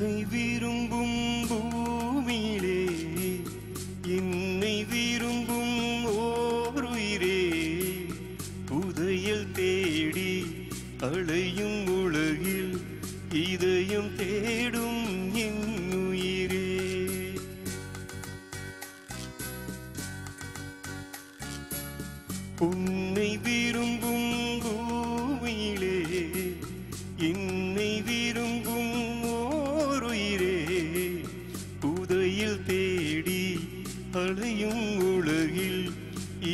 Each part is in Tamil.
உன்னை விரும்பும் பூமியிலே என்னை விரும்பும் ஓருயிரே புதையல் தேடி அலையும் உலகில் இதயம் தேடும் என் உயிரே. உன்னை விரும்பும் பூமியிலே என்னை விரும்பும் ஓருயிரே புதையல் தேடி அலையும் உலகில்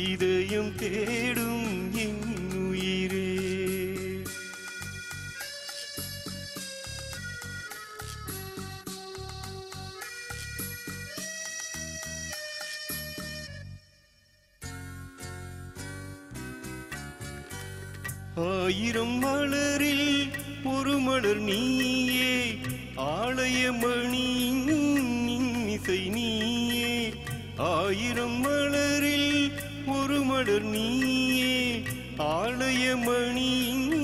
இதயம் தேடும் என் உயிரே. ஆயிரம் மலரில் ஒரு மலர் நீயே ஆலயமணியின் இசை நீயே. ஆயிரம் மலரில் ஒரு மலர் நீயே ஆலயமணியின்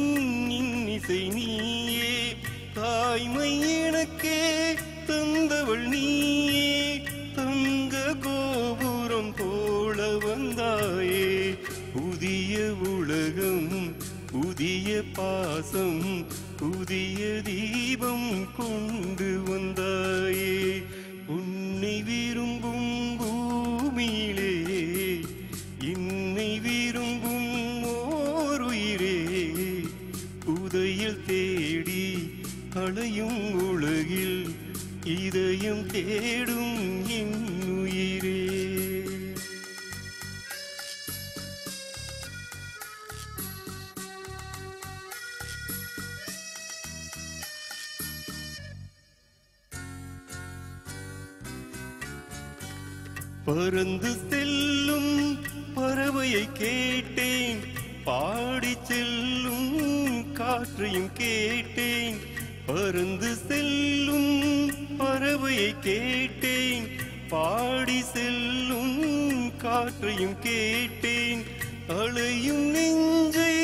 இசை நீயே. தாய்மை எனக்கே தந்தவள் நீயே தங்க கோபுரம் போல வந்தாயே. புதிய உலகம் புதிய பாசம் புதிய தீபம் கொண்டு வந்தாயே. உன்னை விரும்பும் பூமியிலே என்னை விரும்பும் ஓருயிரே புதையல் தேடி அலையும் உலகில் இதயம் தேடும் என் உயிரே. பறந்து செல்லும் பறவையை கேட்டேன் பாடி செல்லும் காற்றையும் கேட்டேன். பறந்து செல்லும் பறவையை கேட்டேன் பாடி செல்லும் காற்றையும் கேட்டேன். அலையும் நெஞ்சை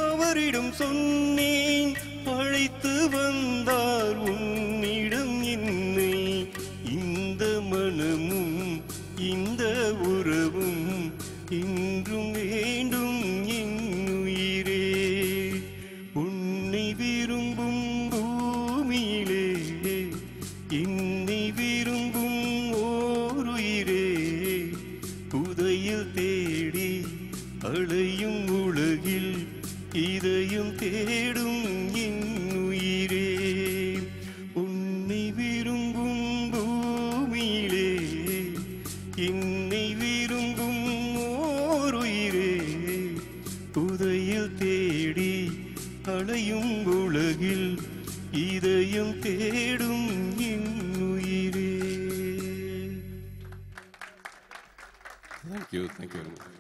அவரிடம் சொன்னேன் அழைத்து வந்தார் உன்னிடம் என்னை. இந்த மனமும் இந்த உறவும் இன்றும் வேண்டும் என் உயிரே. உன்னை விரும்பும் பூமியிலே என்னை விரும்பும் ஓருயிரே புதையல் தேடி அலையும் உலகில் இதயம் தேடும் என் உயிரே. உன்னை விரும்பும் பூமியிலே என்னை விரும்பும் ஓருயிரே புதையல் தேடி அலையும் உலகில் இதயம் தேடும் என் உயிரே. Thank you.